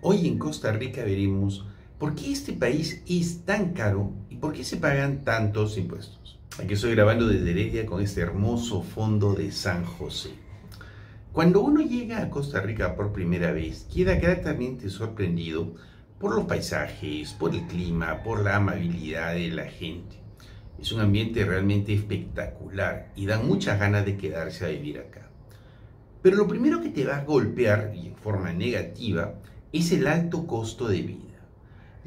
Hoy en Costa Rica veremos por qué este país es tan caro y por qué se pagan tantos impuestos. Aquí estoy grabando desde Heredia con este hermoso fondo de San José. Cuando uno llega a Costa Rica por primera vez, queda gratamente sorprendido por los paisajes, por el clima, por la amabilidad de la gente. Es un ambiente realmente espectacular y dan muchas ganas de quedarse a vivir acá. Pero lo primero que te va a golpear, y en forma negativa, es el alto costo de vida.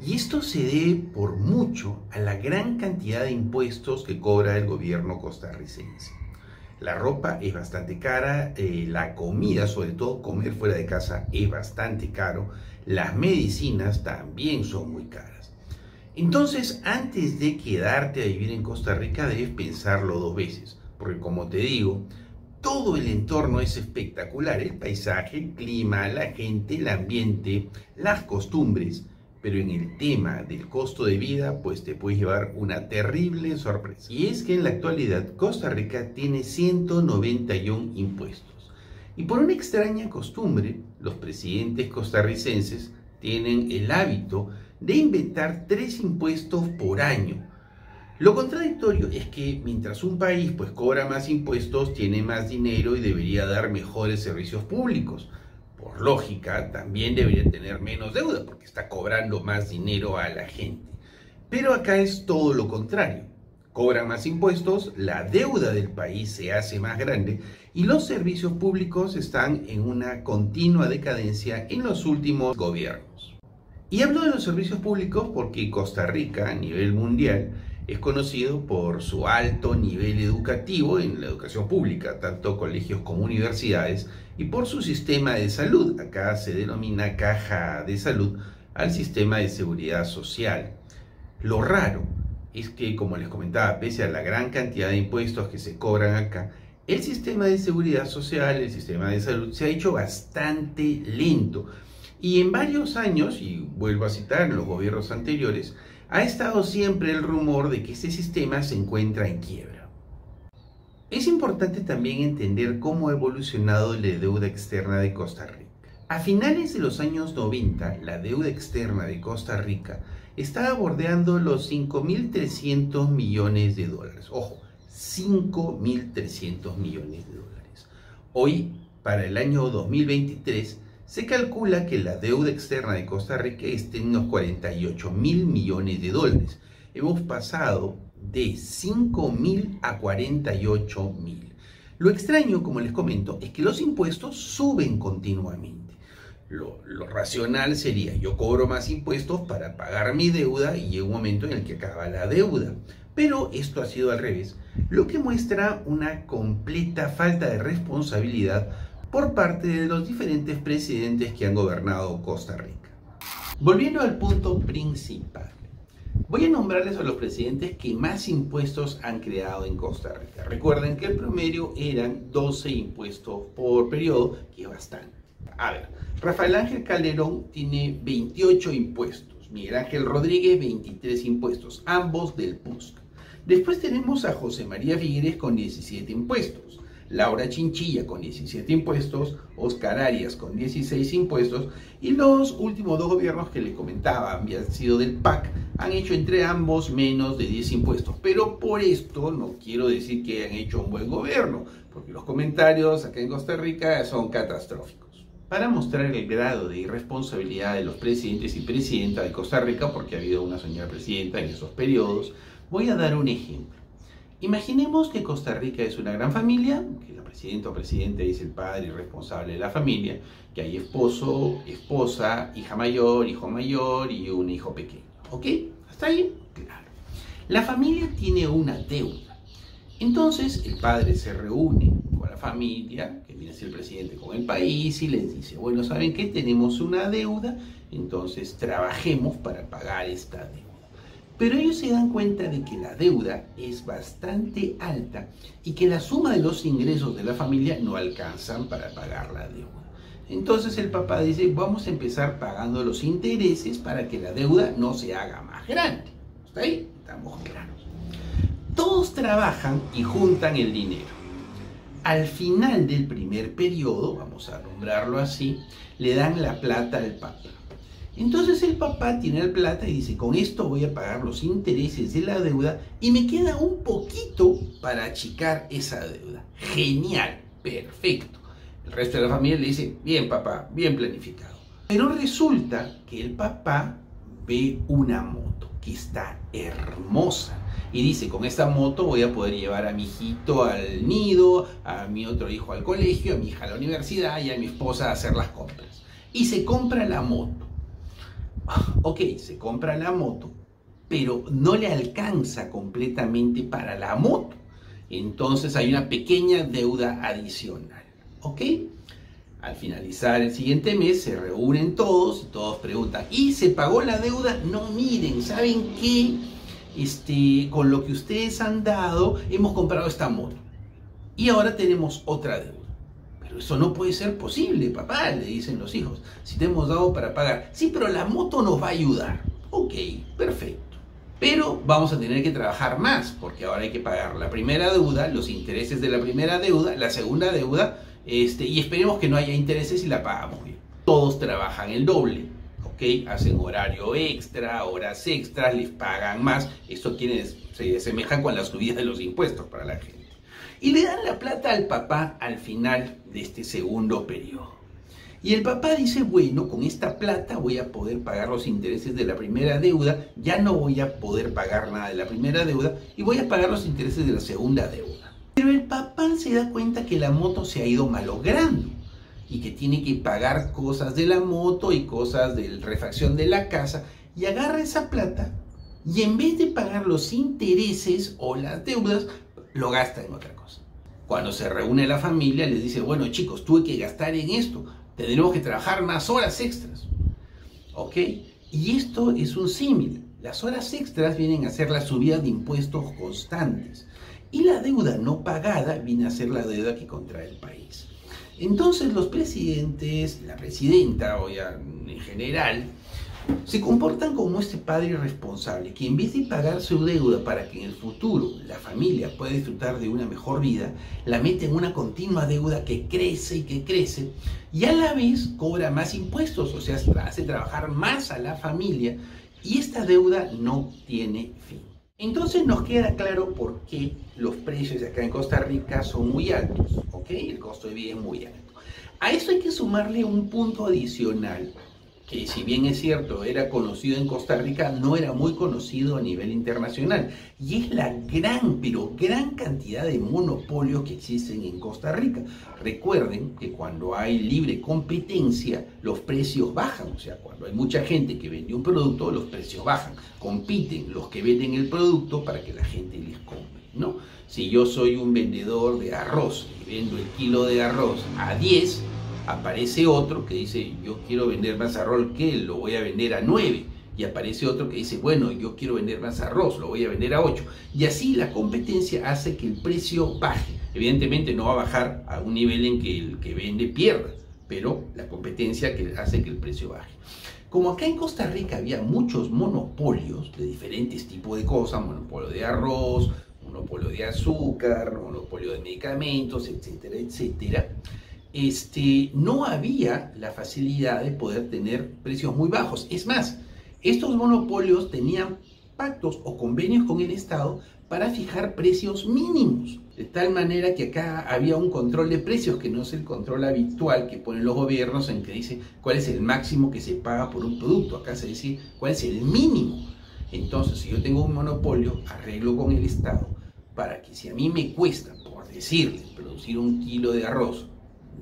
Y esto se debe por mucho a la gran cantidad de impuestos que cobra el gobierno costarricense. La ropa es bastante cara, la comida, sobre todo comer fuera de casa, es bastante caro, las medicinas también son muy caras. Entonces, antes de quedarte a vivir en Costa Rica, debes pensarlo dos veces, porque como te digo, todo el entorno es espectacular, el paisaje, el clima, la gente, el ambiente, las costumbres, pero en el tema del costo de vida, pues te puedes llevar una terrible sorpresa. Y es que en la actualidad Costa Rica tiene 191 impuestos. Y por una extraña costumbre, los presidentes costarricenses tienen el hábito de inventar 3 impuestos por año. Lo contradictorio es que mientras un país pues cobra más impuestos, tiene más dinero y debería dar mejores servicios públicos. Por lógica, también debería tener menos deuda porque está cobrando más dinero a la gente. Pero acá es todo lo contrario. Cobran más impuestos, la deuda del país se hace más grande y los servicios públicos están en una continua decadencia en los últimos gobiernos. Y hablo de los servicios públicos porque Costa Rica, a nivel mundial, es conocido por su alto nivel educativo en la educación pública, tanto colegios como universidades, y por su sistema de salud. Acá se denomina caja de salud al sistema de seguridad social. Lo raro es que, como les comentaba, pese a la gran cantidad de impuestos que se cobran acá, el sistema de seguridad social, el sistema de salud, se ha hecho bastante lento. Y en varios años, y vuelvo a citar en los gobiernos anteriores, ha estado siempre el rumor de que este sistema se encuentra en quiebra. Es importante también entender cómo ha evolucionado la deuda externa de Costa Rica. A finales de los años 90, la deuda externa de Costa Rica estaba bordeando los 5.300 millones de dólares. Ojo, 5.300 millones de dólares. Hoy, para el año 2023, se calcula que la deuda externa de Costa Rica esté en unos 48.000 millones de dólares. Hemos pasado de 5.000 a 48.000. Lo extraño, como les comento, es que los impuestos suben continuamente. Lo racional sería, yo cobro más impuestos para pagar mi deuda y llega un momento en el que acaba la deuda. Pero esto ha sido al revés, lo que muestra una completa falta de responsabilidad por parte de los diferentes presidentes que han gobernado Costa Rica. Volviendo al punto principal, voy a nombrarles a los presidentes que más impuestos han creado en Costa Rica. Recuerden que el promedio eran 12 impuestos por periodo, que es bastante. A ver, Rafael Ángel Calderón tiene 28 impuestos, Miguel Ángel Rodríguez 23 impuestos, ambos del PUSC. Después tenemos a José María Figueres con 17 impuestos. Laura Chinchilla con 17 impuestos, Oscar Arias con 16 impuestos y los últimos dos gobiernos que les comentaba habían sido del PAC, han hecho entre ambos menos de 10 impuestos. Pero por esto no quiero decir que hayan hecho un buen gobierno, porque los comentarios acá en Costa Rica son catastróficos. Para mostrar el grado de irresponsabilidad de los presidentes y presidentas de Costa Rica, porque ha habido una señora presidenta en esos periodos, voy a dar un ejemplo. Imaginemos que Costa Rica es una gran familia, que la presidenta o presidente es el padre y responsable de la familia, que hay esposo, esposa, hija mayor, hijo mayor y un hijo pequeño. ¿Ok? ¿Hasta ahí? Claro. La familia tiene una deuda. Entonces el padre se reúne con la familia, que viene a ser el presidente con el país, y les dice, bueno, ¿saben qué? Tenemos una deuda, entonces trabajemos para pagar esta deuda. Pero ellos se dan cuenta de que la deuda es bastante alta y que la suma de los ingresos de la familia no alcanzan para pagar la deuda. Entonces el papá dice, vamos a empezar pagando los intereses para que la deuda no se haga más grande. ¿Está ahí? Estamos claros. Todos trabajan y juntan el dinero. Al final del primer periodo, vamos a nombrarlo así, le dan la plata al papá. Entonces el papá tiene la plata y dice, con esto voy a pagar los intereses de la deuda y me queda un poquito para achicar esa deuda. Genial, perfecto. El resto de la familia le dice, bien papá, bien planificado. Pero resulta que el papá ve una moto que está hermosa y dice, con esta moto voy a poder llevar a mi hijito al nido, a mi otro hijo al colegio, a mi hija a la universidad y a mi esposa a hacer las compras. Y se compra la moto. Ok, se compra la moto, pero no le alcanza completamente para la moto. Entonces hay una pequeña deuda adicional. ¿Ok? Al finalizar el siguiente mes se reúnen todos y todos preguntan, ¿y se pagó la deuda? No, miren, ¿saben qué? Con lo que ustedes han dado, hemos comprado esta moto. Y ahora tenemos otra deuda. Pero eso no puede ser posible, papá, le dicen los hijos. Si te hemos dado para pagar. Sí, pero la moto nos va a ayudar. Ok, perfecto. Pero vamos a tener que trabajar más, porque ahora hay que pagar la primera deuda, los intereses de la primera deuda, la segunda deuda, y esperemos que no haya intereses y la pagamos bien. Todos trabajan el doble, ¿ok? Hacen horario extra, horas extras, les pagan más. Esto se asemeja con la subida de los impuestos para la gente. Y le dan la plata al papá al final de este segundo periodo. Y el papá dice, bueno, con esta plata voy a poder pagar los intereses de la primera deuda, ya no voy a poder pagar nada de la primera deuda y voy a pagar los intereses de la segunda deuda. Pero el papá se da cuenta que la moto se ha ido malogrando y que tiene que pagar cosas de la moto y cosas de la refacción de la casa y agarra esa plata y en vez de pagar los intereses o las deudas, lo gasta en otra cosa. Cuando se reúne la familia les dice, bueno chicos, tuve que gastar en esto, tendremos que trabajar más horas extras. ¿Ok? Y esto es un símil. Las horas extras vienen a ser la subida de impuestos constantes. Y la deuda no pagada viene a ser la deuda que contrae el país. Entonces los presidentes, la presidenta o ya en general, se comportan como este padre irresponsable que en vez de pagar su deuda para que en el futuro la familia pueda disfrutar de una mejor vida, la mete en una continua deuda que crece y a la vez cobra más impuestos, o sea, hace trabajar más a la familia y esta deuda no tiene fin. Entonces nos queda claro por qué los precios acá en Costa Rica son muy altos, ¿ok? El costo de vida es muy alto. A eso hay que sumarle un punto adicional que, si bien es cierto, era conocido en Costa Rica, no era muy conocido a nivel internacional. Y es la gran, pero gran cantidad de monopolios que existen en Costa Rica. Recuerden que cuando hay libre competencia, los precios bajan. O sea, cuando hay mucha gente que vende un producto, los precios bajan. Compiten los que venden el producto para que la gente les compre, ¿no? Si yo soy un vendedor de arroz y vendo el kilo de arroz a 10, aparece otro que dice, yo quiero vender más arroz que él, lo voy a vender a 9. Y aparece otro que dice, bueno, yo quiero vender más arroz, lo voy a vender a 8. Y así la competencia hace que el precio baje. Evidentemente no va a bajar a un nivel en que el que vende pierda, pero la competencia que hace que el precio baje. Como acá en Costa Rica había muchos monopolios de diferentes tipos de cosas, monopolio de arroz, monopolio de azúcar, monopolio de medicamentos, etcétera, etcétera, no había la facilidad de poder tener precios muy bajos. Es más, estos monopolios tenían pactos o convenios con el Estado para fijar precios mínimos, de tal manera que acá había un control de precios que no es el control habitual que ponen los gobiernos en que dice cuál es el máximo que se paga por un producto. Acá se dice cuál es el mínimo. Entonces, si yo tengo un monopolio, arreglo con el Estado para que, si a mí me cuesta, por decirle, producir un kilo de arroz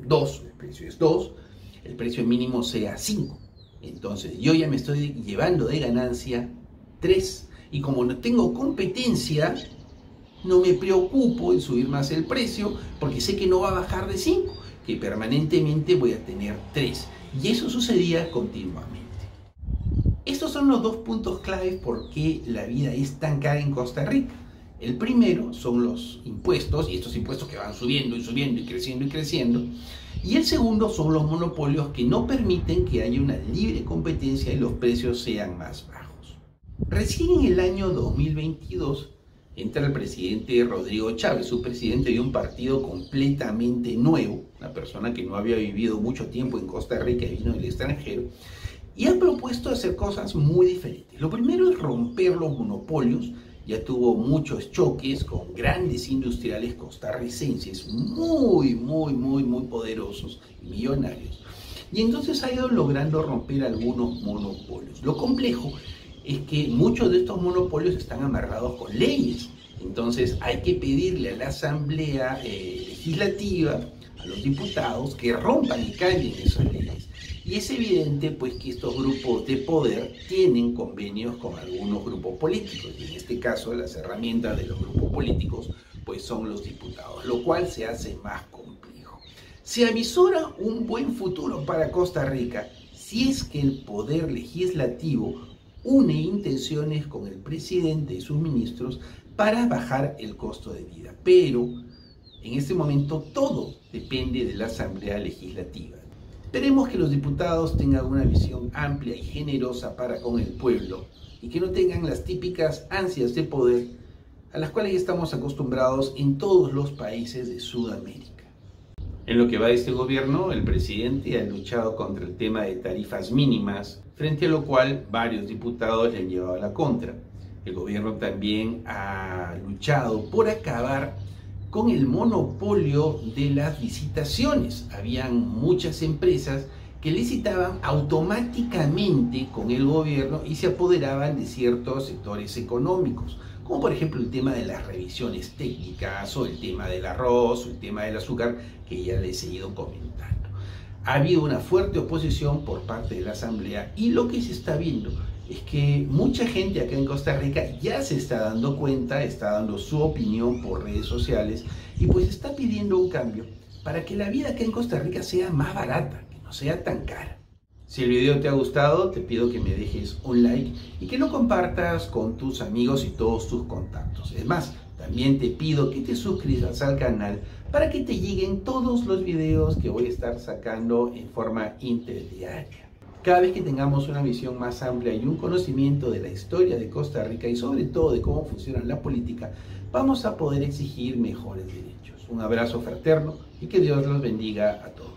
2, el precio es 2, el precio mínimo sea 5. Entonces yo ya me estoy llevando de ganancia 3. Y como no tengo competencia, no me preocupo en subir más el precio porque sé que no va a bajar de 5, que permanentemente voy a tener 3. Y eso sucedía continuamente. Estos son los dos puntos claves por qué la vida es tan cara en Costa Rica. El primero son los impuestos, y estos impuestos que van subiendo y subiendo y creciendo y creciendo. Y el segundo son los monopolios que no permiten que haya una libre competencia y los precios sean más bajos. Recién en el año 2022 entra el presidente Rodrigo Chávez, un presidente de un partido completamente nuevo, una persona que no había vivido mucho tiempo en Costa Rica y vino del extranjero, y ha propuesto hacer cosas muy diferentes. Lo primero es romper los monopolios. Ya tuvo muchos choques con grandes industriales costarricenses muy poderosos y millonarios. Y entonces ha ido logrando romper algunos monopolios. Lo complejo es que muchos de estos monopolios están amarrados con leyes. Entonces hay que pedirle a la Asamblea Legislativa, a los diputados, que rompan y cambien esas leyes. Y es evidente pues que estos grupos de poder tienen convenios con algunos grupos políticos, y en este caso las herramientas de los grupos políticos pues son los diputados, lo cual se hace más complejo. Se avisora un buen futuro para Costa Rica si es que el poder legislativo une intenciones con el presidente y sus ministros para bajar el costo de vida, pero en este momento todo depende de la Asamblea Legislativa. Esperemos que los diputados tengan una visión amplia y generosa para con el pueblo y que no tengan las típicas ansias de poder a las cuales estamos acostumbrados en todos los países de Sudamérica. En lo que va de este gobierno, el presidente ha luchado contra el tema de tarifas mínimas, frente a lo cual varios diputados le han llevado a la contra. El gobierno también ha luchado por acabar con el monopolio de las licitaciones. Habían muchas empresas que licitaban automáticamente con el gobierno y se apoderaban de ciertos sectores económicos, como por ejemplo el tema de las revisiones técnicas o el tema del arroz o el tema del azúcar, que ya les he ido comentando. Ha habido una fuerte oposición por parte de la Asamblea y lo que se está viendo es que mucha gente acá en Costa Rica ya se está dando cuenta, está dando su opinión por redes sociales y pues está pidiendo un cambio para que la vida acá en Costa Rica sea más barata, que no sea tan cara. Si el video te ha gustado, te pido que me dejes un like y que lo compartas con tus amigos y todos tus contactos. Es más, también te pido que te suscribas al canal para que te lleguen todos los videos que voy a estar sacando en forma interdiaria. Cada vez que tengamos una visión más amplia y un conocimiento de la historia de Costa Rica y sobre todo de cómo funciona la política, vamos a poder exigir mejores derechos. Un abrazo fraterno y que Dios los bendiga a todos.